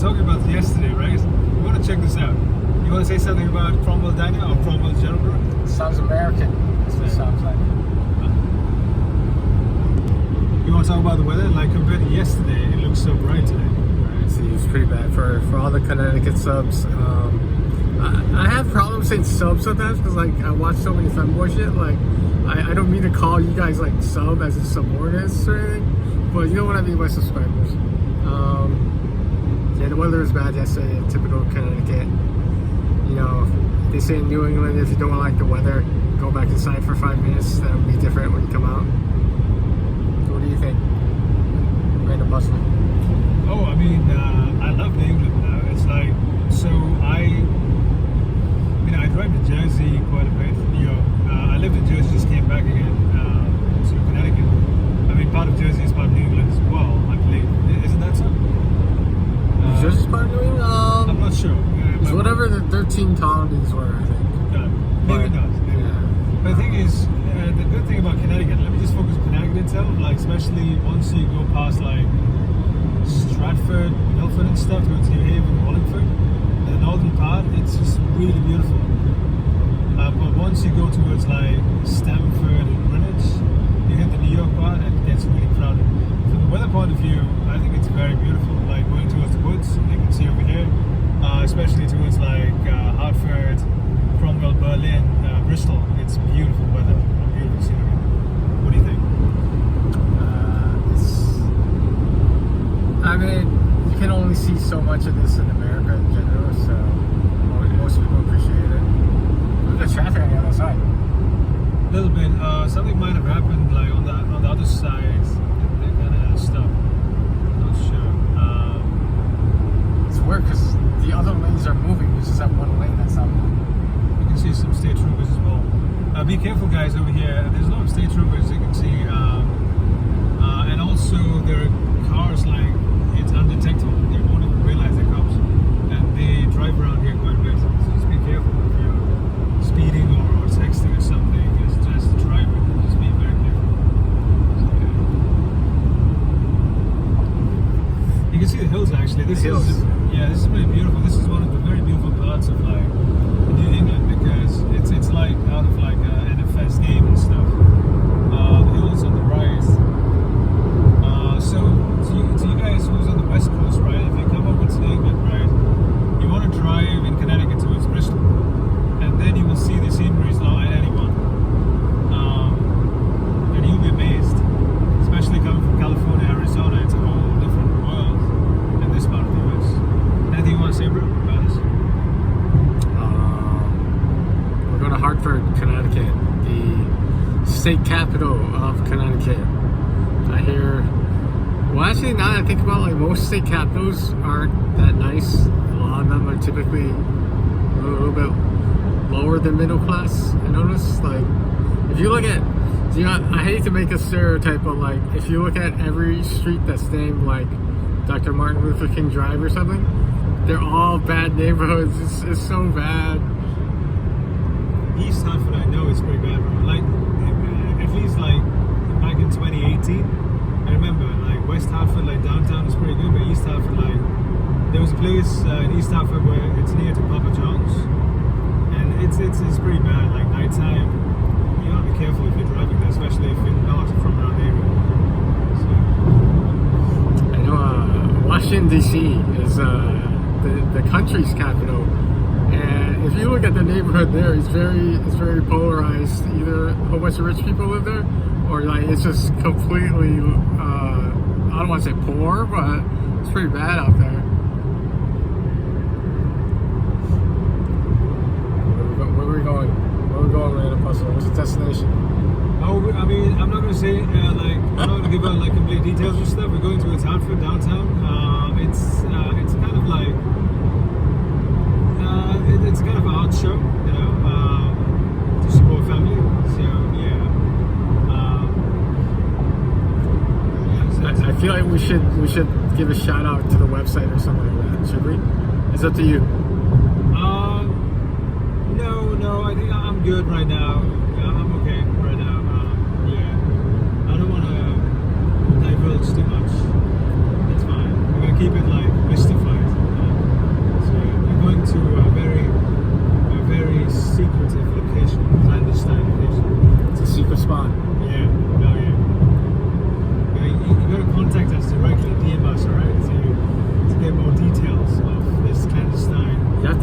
talking about yesterday, right? We want to check this out. You want to say something about Cromwell Diner or Cromwell's General Brew? Sounds American. That's what it sounds like. You want to talk about the weather? Like compared to yesterday, it looks so bright today. Right, see, it's pretty bad for all the Connecticut subs. I have problems saying subs sometimes because like I watch so many fanboy shit. Like I don't mean to call you guys like sub as a subordinates or anything, but you know what I mean by subscribers. Yeah, the weather was bad yesterday. Typical Connecticut. You know, they say in New England if you don't like the weather, go back inside for 5 minutes. That'll be different when you come out. So what do you think? Random bustling. Oh, I mean, I love New England now. It's like, so I drive to Jersey quite a bit. You know, I lived in Jersey, just came back again to Connecticut. I mean, part of Jersey is part of New England as well, I believe. Isn't that so? Jersey's part of New England? I'm not sure. It's whatever the 13 colonies were, I think. Maybe not. Maybe. Yeah. But the thing is, the good thing about Connecticut, let me just focus on Connecticut itself, like especially once you go past like Stratford, Milford and stuff, towards New Haven, Wallingford, the northern part, it's just really beautiful. But once you go towards like Stamford and Greenwich, you hit the New York part and it gets really crowded. From the weather point of view, I think it's very beautiful, like going towards the woods, you can see over here, especially towards like Hartford, Cromwell, Berlin, Bristol. It's beautiful weather, beautiful scenery. What do you think? I mean, you can only see so much of this in America in general, so most people appreciate it. Look at traffic on the other side. A little bit. Something might have happened like on the other side. They kind of stopped. Not sure. It's weird because the other lanes are moving. There's just that one lane that's not moving. You can see some state troopers as well. Be careful, guys, over here. There's a lot of state troopers. You can see, and also there are cars like it's undetectable. They won't even realize they're cops, and they drive around here quite a bit. So just be careful if you're speeding or texting or something. Just drive it. Just be very careful. So, yeah. You can see the hills actually. This is really beautiful. This is one of the very beautiful parts of like New England because it's like out of like an NFS game and stuff. The hills on the right. So to you guys who's on the west coast, right? If you come over to England, right, you want to drive in Connecticut towards Bristol, and then you will see the scenery is not at anyone, and you'll be amazed. Especially coming from California, Arizona, it's a whole different world in this part of the US. Anything you want to say, bro, about this? We're going to Hartford, Connecticut, the state capital of Connecticut. I hear. Well, actually, now that I think about it, like most state capitals aren't that nice. A lot of them are typically a little bit lower than middle class. I noticed, like, if you look at, you know, I hate to make a stereotype, but like, if you look at every street that's named like Dr. Martin Luther King Drive or something, they're all bad neighborhoods. It's so bad. East Hartford, I know it's pretty bad, bro. Like, at least like back in 2018. I remember, like, West Hartford, like, downtown is pretty good, but East Hartford, like, there was a place in East Hartford where it's near to Papa John's, and it's pretty bad, like, nighttime, you gotta be careful if you're driving there, especially if you're not from around the area. So. I know, Washington, D.C. is the country's capital, and if you look at the neighborhood there, it's very polarized. Either a whole bunch of rich people live there, or like it's just completely, I don't want to say poor, but it's pretty bad out there. Where are we going? Where are we going, Random Puzzle? What's the destination? Oh, I mean, I'm not going to say, I'm not going to give out like complete details and stuff. We're going towards Hartford, downtown. It's kind of like, it's kind of an art show, you know, to support family. So, yeah. I feel like we should give a shout out to the website or something like that. Should we? It's up to you. No, I think I'm good right now. I'm okay right now. Yeah, I don't want to divulge too much. It's fine. We're gonna keep it like mystified.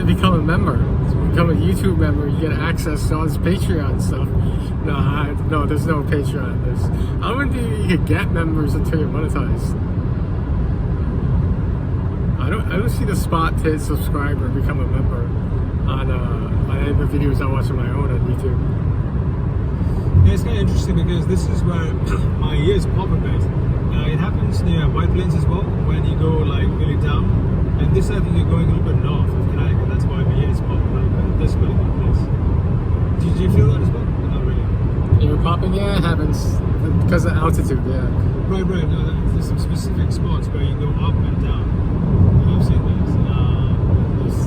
become a member. To become a YouTube member, you get access to all this Patreon stuff. No, there's no Patreon. I don't think you could get members until you're monetized. I don't see the spot to hit subscribe or become a member on any of the videos I watch on my own on YouTube. Yeah, it's kind of interesting because this is where my ears pop a bit. It happens near White Plains as well when you go like really down. And this I think you're going a little bit north of Connecticut. That's why my ears pop a little bit. This really good place. Did you feel that as well? Or not really. Ear popping, yeah, it happens because of altitude, yeah. Right. No, there's some specific spots where you go up and down. I've seen those.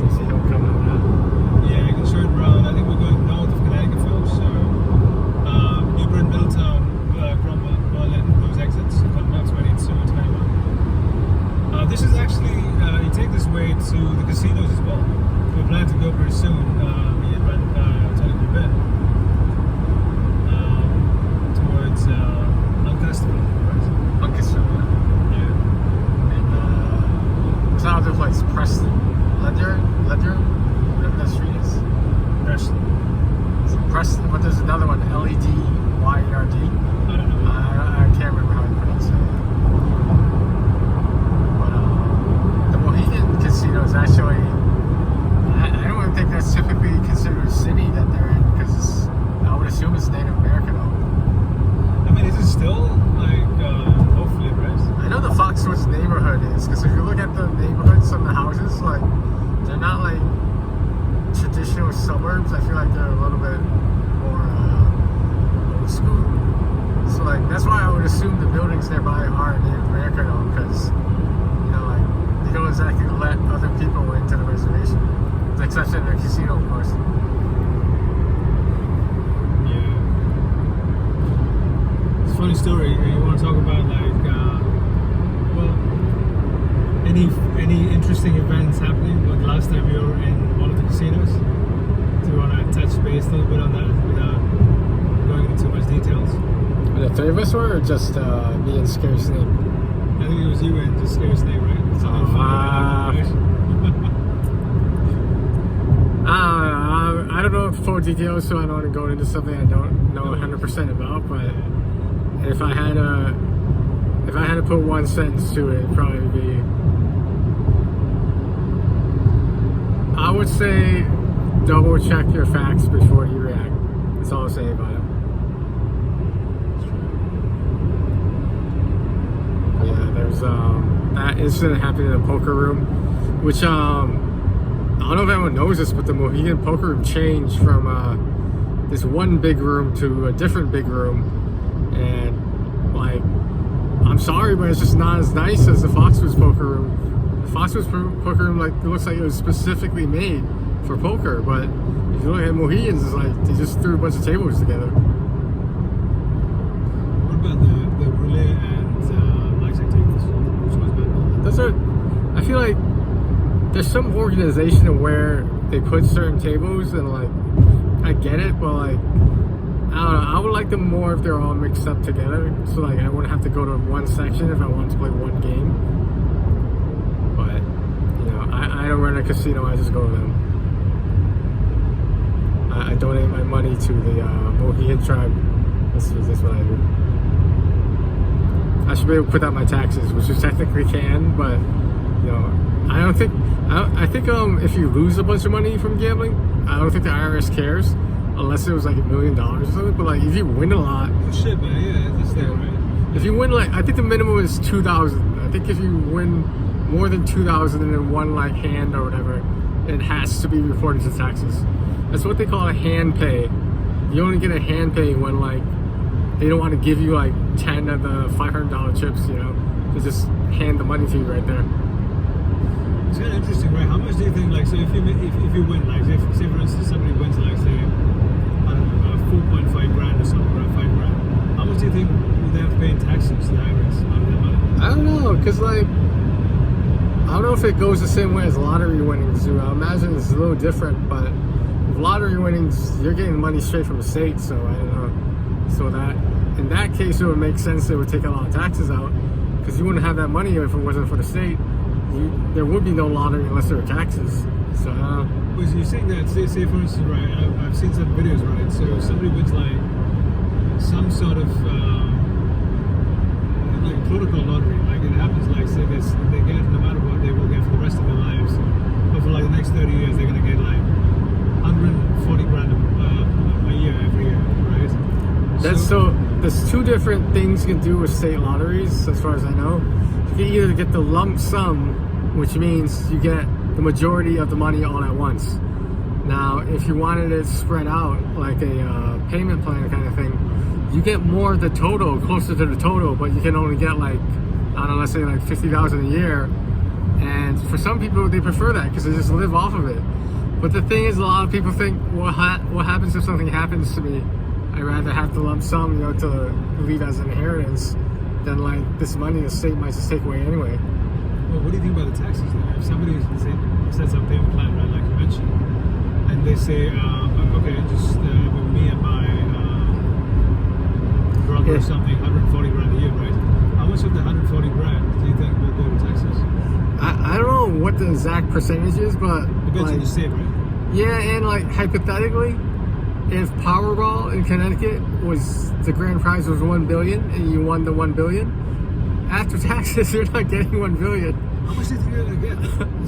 There's a hill coming out. Yeah, you can turn around. I think we're going north of Connecticut first. So Newburgh, Middletown, Cromwell, Berlin, those exits. Coming out 22 and 21. This is actually, you take this way to the casinos as well. We plan to go pretty soon. Me and TonyCouldveBeen towards Lancaster, right? Lancaster, Yeah. and what's that other place? Preston, Ledger, whatever that street is. Preston. Is it Preston? But there's another one, Led Yerd. I don't know. I can't remember how you pronounce it. But the Mohegan Casino is actually, I don't even think that's typically considered a city that they're in because I would assume it's Native American owned. I mean, is it still like hopefully, right? I know the Foxwoods neighborhood is because if you look at the neighborhoods, some of the houses, like they're not like traditional suburbs. I feel like they're a little bit more old school. So like that's why I would assume the buildings nearby are Native American owned because you know like they don't exactly let other people into the reservation, with the exception of the casino, of course. Yeah. It's a funny story. You want to talk about like, well, any interesting events happening? Like last time we were in one of the casinos. Do you want to touch base a little bit on that without going into too much details? The three of us were, or just me and Scary Snake? I think it was you and the Scary Snake, right? I don't know full details, so I don't want to go into something I don't know 100% about. But if I had to put one sentence to it, it'd probably be, I would say, double check your facts before you react. That's all I'll say about it. Yeah, there's that incident happened in the poker room, which I don't know if anyone knows this, but the Mohegan poker room changed from this one big room to a different big room, and like, I'm sorry, but it's just not as nice as the Foxwoods poker room. The Foxwoods poker room, like, it looks like it was specifically made for poker, but if you look at Mohegan's, it's like they just threw a bunch of tables together. What about the roulette and blackjack tables? Which one's better? Those are, I feel like there's some organization where they put certain tables, and like I get it, but like I don't know, I would like them more if they're all mixed up together, so like I wouldn't have to go to one section if I wanted to play one game. But you know, I don't run a casino, I just go to them. I donate my money to the Mohegan tribe. That's what I do. I should be able to put out my taxes, which you technically can, but you know, I think if you lose a bunch of money from gambling, I don't think the IRS cares, unless it was like $1 million or something. But like if you win a lot, Oh shit, man, yeah, that's there, right? if you win, like, I think the minimum is 2,000. I think if you win more than 2,000 in one like hand or whatever, it has to be reported to taxes. That's what they call a hand pay. You only get a hand pay when like they don't want to give you like 10 of the $500 chips, you know, they just hand the money to you right there. It's kind of interesting, right? How much do you think, like, so if you win, like, say for instance somebody wins, like, say, I don't know, 4.5 grand or something, around 5 grand, how much do you think would they have to pay in taxes to the IRS on their money? I don't know, because like, I don't know if it goes the same way as lottery winnings do. I imagine it's a little different, but with lottery winnings, you're getting money straight from the state, so I don't know. So that, in that case, it would make sense they would take a lot of taxes out, because you wouldn't have that money if it wasn't for the state. There would be no lottery unless there were taxes. So Was you saying that? Say for instance, right? I've seen some videos, right? So somebody wins like some sort of like protocol lottery. Like it happens, like say this, they get no matter what they will get for the rest of their lives, but for like the next 30 years, they're gonna get like 140 grand a year every year, right? that's so. There's two different things you can do with state lotteries, as far as I know. You can either get the lump sum, which means you get the majority of the money all at once. Now, if you wanted it spread out, like a payment plan kind of thing, you get more of the total, closer to the total, but you can only get like, I don't know, let's say like 50,000 a year. And for some people, they prefer that because they just live off of it. But the thing is, a lot of people think, what happens if something happens to me? I'd rather have the lump sum, you know, to leave as an inheritance than like this money the state might just take away anyway. Well, what do you think about the taxes then? If somebody sets up a payment plan, right, like you mentioned, and they say, okay, just with me and my brother or something, 140 grand a year, right? How much of the 140 grand do you think will go to taxes? I don't know what the exact percentage is, but Depends like, on the state, right? yeah, and like hypothetically, if Powerball in Connecticut was the grand prize was $1 billion and you won the $1 billion, after taxes you're not getting $1 billion. How much did you get?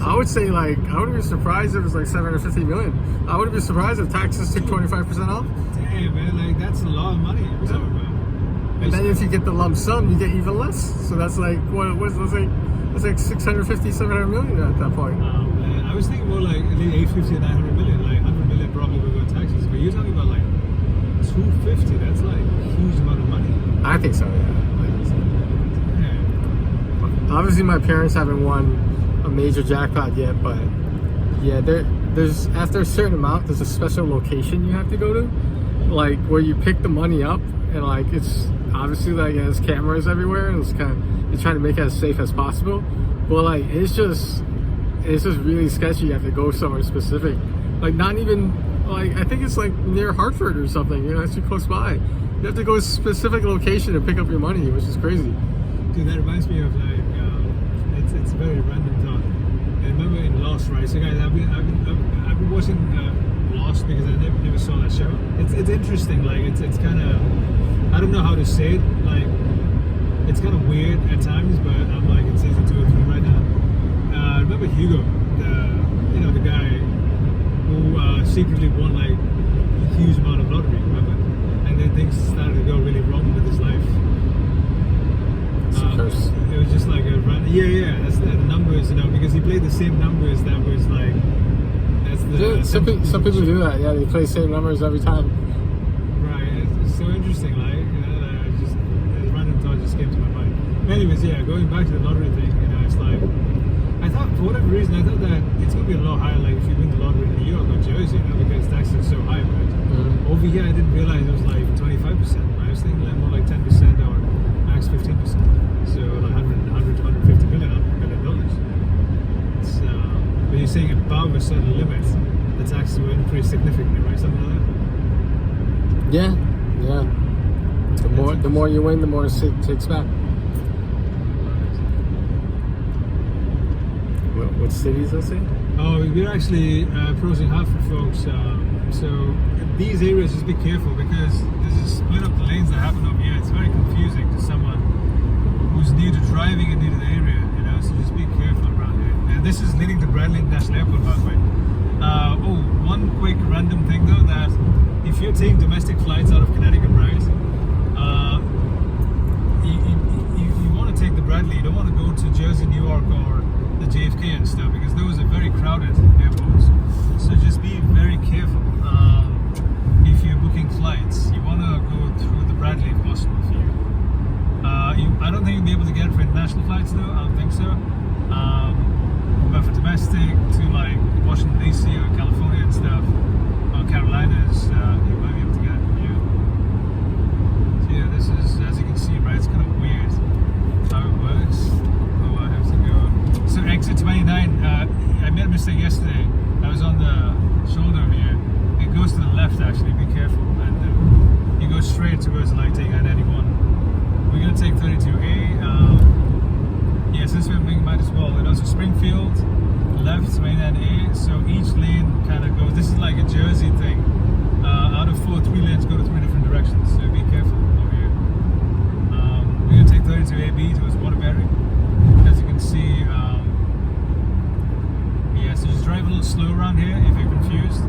I would say like I wouldn't be surprised if it was like 750 million. I wouldn't be surprised if taxes took 25% off. Damn, man, like that's a lot of money. What's up, man? And then if you get the lump sum, you get even less. So that's like that's like 650, 700 million at that point. Oh man, I was thinking more like at least 850 to 900 million. Like 100 million probably will go to taxes, but you're talking about like 250. That's like a huge amount of money. I think so. Yeah. I think so. Obviously, my parents haven't won a major jackpot yet, but yeah, there's after a certain amount, there's a special location you have to go to, like where you pick the money up, and like it's obviously like it has cameras everywhere, and it's they're trying to make it as safe as possible, but like it's just really sketchy. You have to go somewhere specific, like not even like I think it's like near Hartford or something. You know, it's too close by. You have to go to a specific location to pick up your money, which is crazy. Dude, that reminds me of like it's a very random thought. I remember in Lost, right? So guys, I've been watching Lost because I never saw that show. It's interesting. Like it's kind of, I don't know how to say it. Like it's kind of weird at times, but I'm like in season 2 or 3 right now. Remember Hugo, the guy who secretly won like a huge amount of lottery, remember? And then things started to go really wrong with his life. It was just like a random, that's the numbers, because he played the same numbers. That was like, that's the some people do that. Yeah, they play the same numbers every time. Right. It's so interesting. Like, just a random thought just came to my mind. Anyways, yeah, going back to the lottery thing, it's like I thought for whatever reason I thought that it's gonna be a lot higher. Like if you win the lottery in New York or Jersey, because taxes are so high, right? Mm-hmm. Over here, I didn't realize it was like 25%. I was thinking like more like 10% or max 15%. So like 100 to 150 million dollars. It's, but you're saying above a certain limit, the taxes will increase significantly, right? Something like that. Yeah. The more you win, the more it takes back. What cities, let's say? Oh, we're actually approaching Hartford, folks. So these areas, just be careful because there's a split up the lanes that happen over here. It's very confusing to someone who's new to driving and new to the area, so just be careful around here. And this is leading to Bradley International Airport, by the way. One quick random thing though, that if you're taking domestic flights out of Connecticut, right, you want to take the Bradley. You don't want to go to Jersey, New York, or the JFK and stuff, because those are very crowded airports. So just be very careful. If you're booking flights, you want to go through the Bradley if possible for you. I don't think you'll be able to get it for international flights though. I don't think so. But for domestic to like Washington DC or California and stuff, or Carolinas, you might be able to get it from here. So yeah, this is, as you can see, right, it's kind of weird how it works. Oh, I have to go. So exit 29, I made a mistake yesterday. I was on the shoulder here. It goes to the left actually, be careful. And you go straight towards like taking I-91. We're going to take 32A. Since we're moving, might as well. So Springfield, left. left, main and A. So each lane kind of goes. This is like a Jersey thing. Out of 4, 3 lanes go to 3 different directions. So be careful over here. We're gonna take 32 AB towards Waterbury. As you can see, yeah. So just drive a little slow around here if you're confused.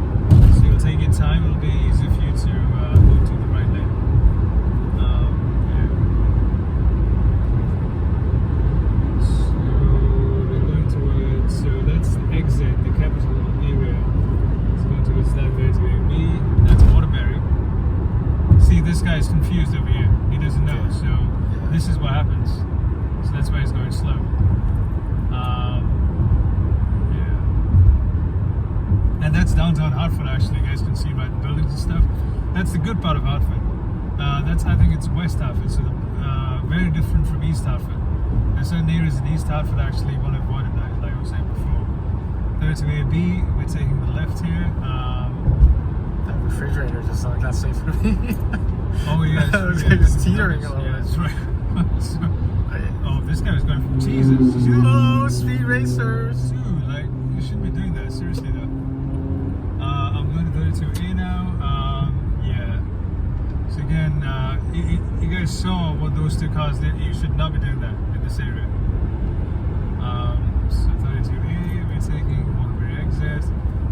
So it'll take your time. It'll be easier for you to go to the right lane. So that's the exit, the capital area. It's going towards that way to AB. That's Waterbury. See, this guy is confused over here. He doesn't know. So this is what happens. So that's why he's going slow. Yeah. And that's downtown Hartford, actually. You guys can see by the buildings and stuff. That's the good part of Hartford. I think it's West Hartford, so very different from East Hartford. There's certain areas in East Hartford actually want to avoid it, like I was saying before. 32 AB, we're taking the left here. That refrigerator just looked that safe for me. Oh yeah, it's teetering a little bit. Yeah, that's right. Oh, this guy was going from Jesus. Hello, speed racers. Dude, like you shouldn't be doing that. Seriously though. I'm going to 32A now. Yeah. So again, you guys saw what those two cars did. You should not be doing that in this area. So 32A, we're taking Waterbury exit.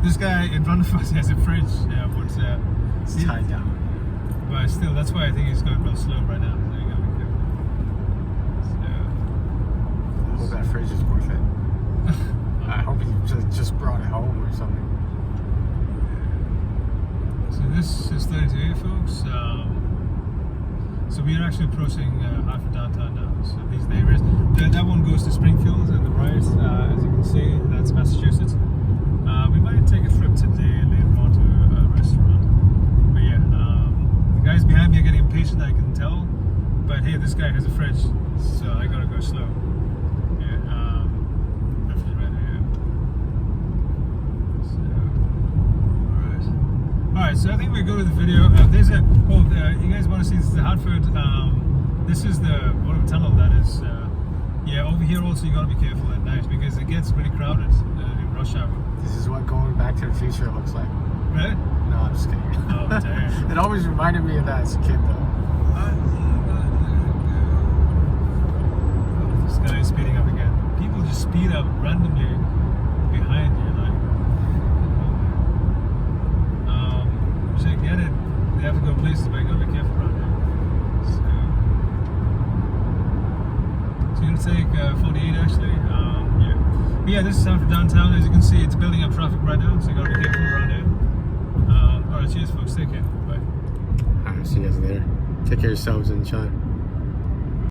This guy in front of us has a fridge, but It's tied down. But still, that's why I think he's going real slow right now. So you gotta be careful. I hope that fridge is worth it. I hope he just brought it home or something. So this is 32A, folks. So we are actually approaching Hartford downtown now. So these neighbors, that one goes to Springfield and the right, as you can see, that's Massachusetts. We might take a trip today later on to a restaurant. But yeah, the guys behind me are getting impatient, I can tell. But hey, this guy has a fridge, so I gotta go slow. Yeah, refrigerator here. So, alright, so I think we go to the video. There's a, you guys want to see this is the Hartford, this is the, whatever tunnel that is. Yeah, over here also you gotta be careful at night because it gets pretty crowded in rush hour. This is what going back to the future looks like. Right? No, I'm just kidding. Oh, damn. It always reminded me of that as a kid, though. This guy is speeding up again. People just speed up randomly behind you, like. Which I get it. They have to go places, but you gotta be careful around here. So you're gonna take 48 actually. Yeah. But yeah, this is Hartford downtown. As you can see, it's building up traffic right now, so you gotta be careful around here. Alright, cheers folks, take care. Bye. Alright, see you guys later. Take care of yourselves and each other.